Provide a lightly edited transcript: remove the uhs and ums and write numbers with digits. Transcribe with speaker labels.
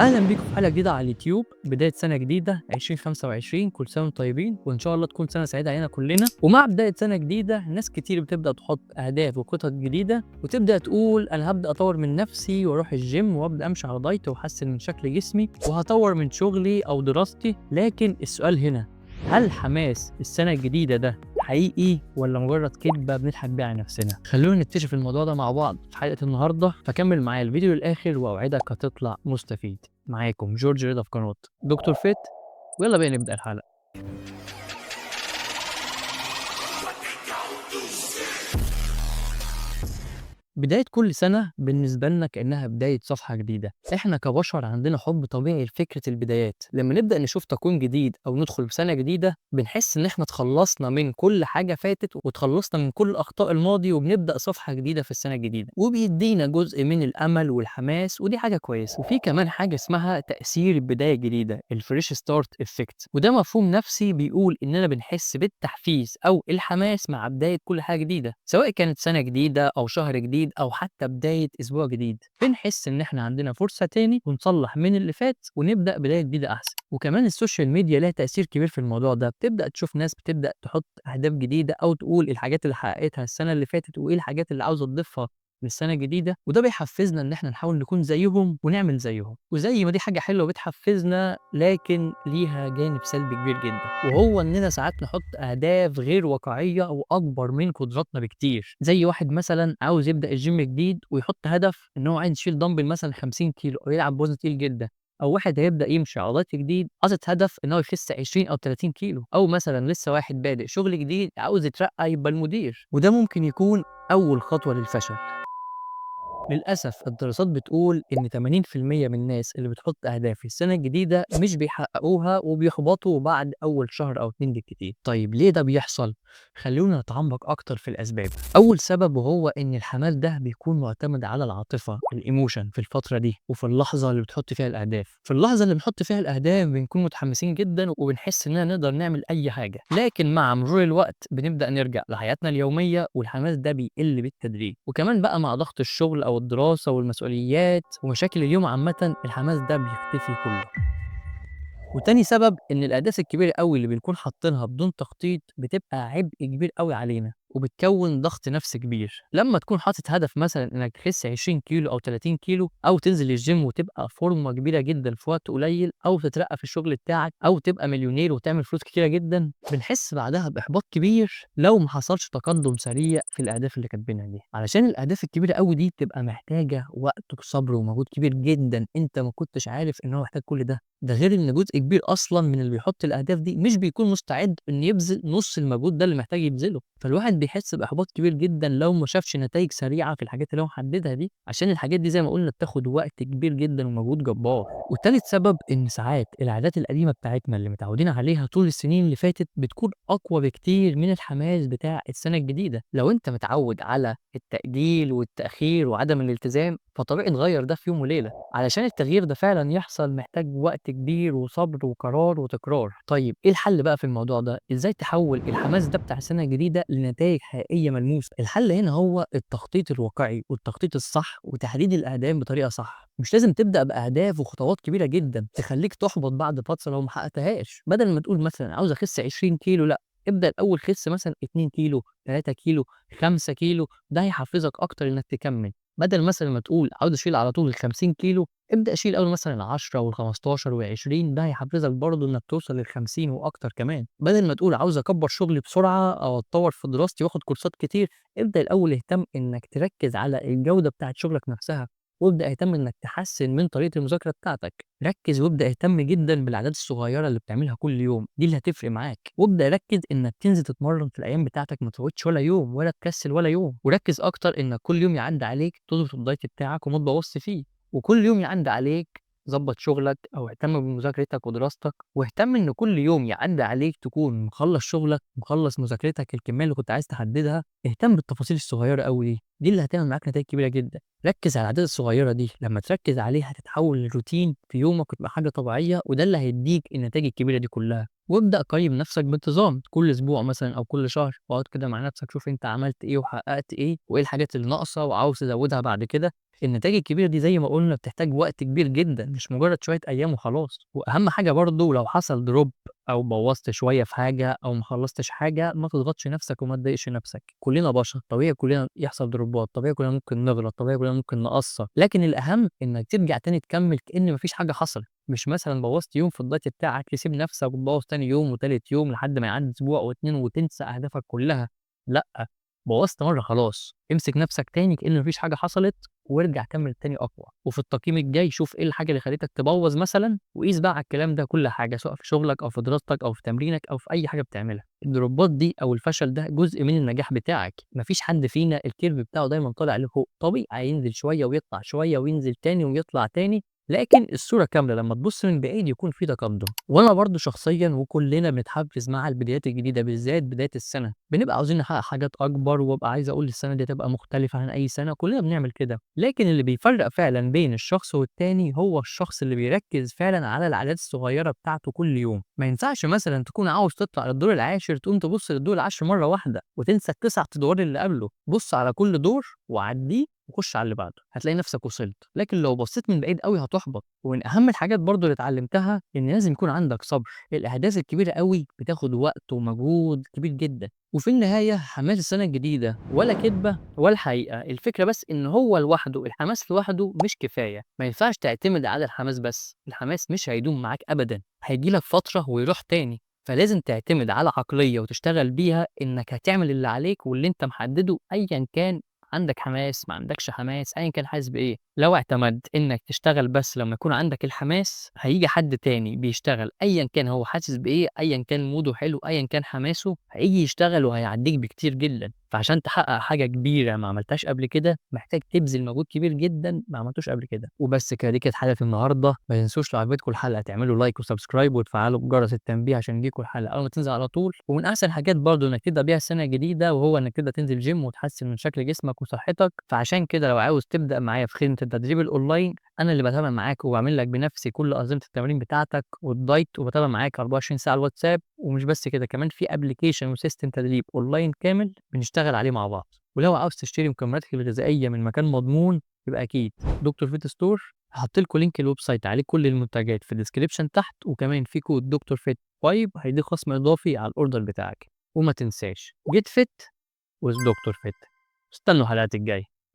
Speaker 1: أهلا بيكم في حلقة جديدة على اليوتيوب. بداية سنة جديدة 2025، كل سنة وانتم طيبين وإن شاء الله تكون سنة سعيدة علينا كلنا. ومع بداية سنة جديدة ناس كتير بتبدأ تحط أهداف وخطط جديدة وتبدأ تقول أنا هبدأ أطور من نفسي وأروح الجيم وأبدأ أمشي على دايت وأحسن من شكل جسمي وهطور من شغلي أو دراستي. لكن السؤال هنا، هل حماس السنة الجديدة ده حقيقي ولا مجرد كدبة بنضحك بيها على نفسنا؟ خلونا نكتشف الموضوع ده مع بعض في حلقة النهاردة، فكمل معايا الفيديو للآخر وأوعدك هتطلع مستفيد. معاكم جورج رضا في قناة دكتور فيت، ويلا بينا نبدأ الحلقة. بداية كل سنة بالنسبة لنا كأنها بداية صفحة جديدة. احنا كبشر عندنا حب طبيعي لفكرة البدايات. لما نبدأ نشوف تكوين جديد أو ندخل بسنة جديدة بنحس إن احنا اتخلصنا من كل حاجة فاتت وتخلصنا من كل أخطاء الماضي وبنبدأ صفحة جديدة في السنة الجديدة، وبيدينا جزء من الأمل والحماس، ودي حاجة كويسة. وفي كمان حاجة اسمها تأثير البداية الجديدة، الفريش ستارت افكت، وده مفهوم نفسي بيقول إننا بنحس بالتحفيز أو الحماس مع بداية كل حاجة جديدة، سواء كانت سنة جديدة أو شهر جديد أو حتى بداية أسبوع جديد. بنحس إن إحنا عندنا فرصة تاني ونصلح من اللي فات ونبدأ بداية جديدة أحسن. وكمان السوشيال ميديا لها تأثير كبير في الموضوع ده. بتبدأ تشوف ناس بتبدأ تحط أهداف جديدة أو تقول الحاجات اللي حققتها السنة اللي فاتت وإيه الحاجات اللي عاوزة تضيفها للسنة الجديدة، وده بيحفزنا إن إحنا نحاول نكون زيهم ونعمل زيهم. وزي ما دي حاجة حلوة بتحفزنا، لكن ليها جانب سلبي كبير جدا، وهو إننا ساعات نحط أهداف غير واقعية وأكبر من قدراتنا بكتير. زي واحد مثلا عاوز يبدأ الجيم جديد ويحط هدف إن هو عايز يشيل دمبل مثلا 50 كيلو أو يلعب بوزن تقيل جدا، او واحد هيبدا يمشي على دايت جديد حاطط هدف ان هو يخس 20 او 30 كيلو، او مثلا لسه واحد بادئ شغل جديد عاوز يترقى يبقى المدير، وده ممكن يكون اول خطوه للفشل. للأسف الدراسات بتقول إن 80% من الناس اللي بتحط أهداف في السنة الجديدة مش بيحققوها وبيحبطوا بعد أول شهر أو اتنين بالكتير. طيب ليه ده بيحصل؟ خلونا نتعمق أكتر في الأسباب. أول سبب وهو إن الحماس ده بيكون معتمد على العاطفة، الإيموشن، في الفترة دي وفي اللحظة اللي بتحط فيها الأهداف. في اللحظة اللي بنحط فيها الأهداف بنكون متحمسين جدا وبنحس إننا نقدر نعمل أي حاجة، لكن مع مرور الوقت بنبدأ نرجع لحياتنا اليومية والحماس ده بيقل بالتدريج. وكمان بقى مع ضغط الشغل أو الدراسة والمسؤوليات ومشاكل اليوم عامة الحماس ده بيختفي كله. وتاني سبب إن الأهداف الكبيرة أوي اللي بنكون حاطينها بدون تخطيط بتبقى عبء كبير أوي علينا وبتكون ضغط نفسي كبير. لما تكون حاطط هدف مثلا إنك تخس 20 كيلو أو 30 كيلو، أو تنزل الجيم وتبقى فورمة كبيرة جدا في وقت قليل، أو تترقى في الشغل بتاعك، أو تبقى مليونير وتعمل فلوس كتيرة جدا، بنحس بعدها بإحباط كبير لو ما حصلش تقدم سريع في الأهداف اللي كاتبينها دي، علشان الأهداف الكبيرة أوي دي بتبقى محتاجة وقت وصبر ومجهود كبير جدا أنت ما كنتش عارف إن هو محتاج كل ده. ده غير إن جزء كبير أصلًا من اللي بيحط الأهداف دي مش بيكون مستعد إن يبذل نُص المجهود ده اللي محتاج يبذله، فالواحد بيحس بإحباط كبير جدًا لو ما شافش نتايج سريعة في الحاجات اللي هو محددها دي، عشان الحاجات دي زي ما قُلنا بتاخد وقت كبير جدًا ومجهود جبار. وتالت سبب إن ساعات العادات القديمة بتاعتنا اللي متعودين عليها طول السنين اللي فاتت بتكون أقوى بكتير من الحماس بتاع السنة الجديدة. لو أنت متعود على التأجيل والتأخير وعدم الالتزام، فطبيعي تغيّر ده في يوم وليلة. علشان التغيير ده فعلًا يحصل محتاج وقت كبير وصبر وقرار وتكرار. طيب إيه الحل بقى في الموضوع ده؟ إزاي تحوّل الحماس ده بتاع السنة الجديدة لنتايج حقيقية ملموسة؟ الحل هنا هو التخطيط الواقعي والتخطيط الصح وتحديد الأهداف بطريقة صح. مش لازم تبدأ بأهداف وخطوات كبيرة جدًا تخلّيك تحبط بعد فترة لو ما حققتهاش. بدل ما تقول مثلًا عاوز أخس 20 كيلو، لأ، ابدأ الأول خِس مثلًا 2 كيلو، 3 كيلو، 5 كيلو، ده هيحفّزك أكتر إنك تكمّل. بدل مثلًا ما تقول عاوز أشيل على طول ال50 كيلو، ابدأ شيل الأول مثلًا ال10 وال15 وال20، ده هيحفزك برضه إنك توصل لل50 وأكتر كمان. بدل ما تقول عاوز أكبر شغلي بسرعة أو أتطور في دراستي وآخد كورسات كتير، ابدأ الأول اهتم إنك تركز على الجودة بتاعة شغلك نفسها، وابدأ اهتم إنك تحسن من طريقة المذاكرة بتاعتك. ركز وابدأ اهتم جدًا بالعادات الصغيرة اللي بتعملها كل يوم، دي اللي هتفرق معاك. وابدأ ركز إنك تنزل تتمرن في الأيام بتاعتك، ما تفوتش ولا يوم ولا تكسل ولا يوم. وركز أكتر إنك كل يوم يعدي عليك تضبط الدايت بتاعك وما تبوظش فيه. وكل يوم يعدي عليك ضبّط شغلك أو اهتم بمذاكرتك ودراستك، واهتم إن كل يوم يعدي عليك تكون مخلّص شغلك، مخلّص مذاكرتك الكمية اللي كنت عايز تحددها. اهتم بالتفاصيل الصغيرة أوي دي، دي اللي هتعمل معاك نتايج كبيرة جدًا. ركّز على العادات الصغيرة دي، لمّا تركّز عليها هتتحول لروتين في يومك وتبقى حاجة طبيعية، وده اللي هيدّيك النتايج الكبيرة دي كلّها. وابدأ قيّم نفسك بانتظام، كل أسبوع مثلًا أو كل شهر، واقعد كده مع نفسك شوف أنت عملت إيه وحققت إيه، وإيه الحاجات اللي ناقصة وعاوز تزودها بعد كده. النتايج الكبيرة دي زي ما قُلنا بتحتاج وقت كبير جدًا، مش مجرد شوية أيام وخلاص. وأهم حاجة برضه لو حصل drop أو بوّظت شوية في حاجة أو ما خلّصتش حاجة، ما تضغطش نفسك وما تضايقش نفسك، كلنا بشر، طبيعي كلنا يحصل دروبات، طبيعي كلنا ممكن نغلط، طبيعي كلنا ممكن نقصّر، لكن الأهم إنك ترجع تاني تكمّل كإن ما فيش حاجة حصلت. مش مثلًا بوّظت يوم في الdiet بتاعك تسيب نفسك وتبوّظ تاني يوم وتالت يوم لحد ما يعدّي أسبوع أو 2 وتنسى أهدافك كلّها. لأ، بوّظت مرّة خلاص، امسك نفسك تاني كإن ما فيش حاجة حصلت وارجع كمّل تاني أقوى. وفي التقييم الجاي شوف إيه الحاجة اللي خلّتك تبوّظ مثلًا، وقيس بقى على الكلام ده كل حاجة، سواء في شغلك أو في دراستك أو في تمرينك أو في أي حاجة بتعملها. الدروبات دي أو الفشل ده جزء من النجاح بتاعك، ما فيش حد فينا الcurve بتاعه دايمًا طالع لفوق، طبيعي هينزل شوية ويطلع شوية وينزل تاني ويطلع تاني، لكن الصورة كاملة لمّا تبُص من بعيد يكون في تقدُّم. وأنا برضه شخصيًا وكُلّنا بنتحفّز مع البدايات الجديدة بالذات بداية السَنة، بنبقى عاوزين نحقق حاجات أكبر وابقى عايز أقول السَنة دي هتبقى مختلفة عن أي سَنة، كُلّنا بنعمل كده. لكن اللي بيفرّق فعلًا بين الشخص والتاني هو الشخص اللي بيركّز فعلًا على العادات الصغيّرة بتاعته كل يوم. ما ينفعش مثلًا تكون عاوز تطلع للدور العاشر تقوم تبُص للدور العاشر مرّة واحدة وتنسى ال9 أدوار اللي قبله، بُص على كل دور وعدّيه وخُش على اللي بعده، هتلاقي نَفْسك وصلت. لكن لو بصّيت من بعيد أوي هتُحبط. ومن أهم الحاجات برضه اللي اتعلمتها إن لازم يكون عندك صبر، الأهداف الكبيرة أوي بتاخد وقت ومجهود كبير جدًا، وفي النهاية حماس السنة الجديدة ولا كدبة ولا حقيقة، الفكرة بس إن هو لوحده الحماس لوحده مش كفاية، ما ينفعش تعتمد على الحماس بس، الحماس مش هيدوم معاك أبدًا، هييجي لك فترة ويروح تاني. فلازم تعتمد على عقلية وتشتغل بيها إنك هتعمل اللي عليك واللي أنت محدده أيًا كان عندك حماس، ما عندكش حماس، أيًا كان حاسس بإيه. لو اعتمدت إنك تشتغل بس لمّا يكون عندك الحماس، هييجي حد تاني بيشتغل أيًا كان هو حاسس بإيه، أيًا كان موده حلو، أيًا كان حماسه، هييجي يشتغل وهيعدّيك بكتير جدًا. فعشان تحقق حاجة كبيرة ما عملتهاش قبل كده، محتاج تبذل مجهود كبير جدًا ما عملتوش قبل كده. وبس كده، دي كانت حلقة النهارده، ما تنسوش لو عجبتكم الحلقة تعملوا لايك وسبسكرايب وتفعلوا بجرس التنبيه عشان ييجيكم الحلقة أول ما تنزل على طول. ومن أحسن الحاجات برضه إنك تبدأ بيها السنة الجديدة وهو إنك تبدأ تنزل جيم وتحسن من شكل جسمك وصحتك. فعشان كده لو عاوز تبدأ معايا في خدمة التدريب الأونلاين، أنا اللي باتابع معاك وباعمل لك بنفسي كل أنظمة التمارين بتاعتك والدايت، وباتابع معاك 24 ساعة على الواتساب. ومش بس كده، كمان في application وسيستم تدريب أونلاين كامل بنشتغل عليه مع بعض. ولو عاوز تشتري مكملاتك الغذائية من مكان مضمون، يبقى أكيد دكتور فيت ستور. هاحط لكم لينك الويب سايت عليه كل المنتجات في الديسكريبشن تحت، وكمان في كود دكتور فيت 5 هيديك خصم إضافي على الأوردر بتاعك. وما تنساش get fit with دكتور فيت. استنوا الحلقات الجاية.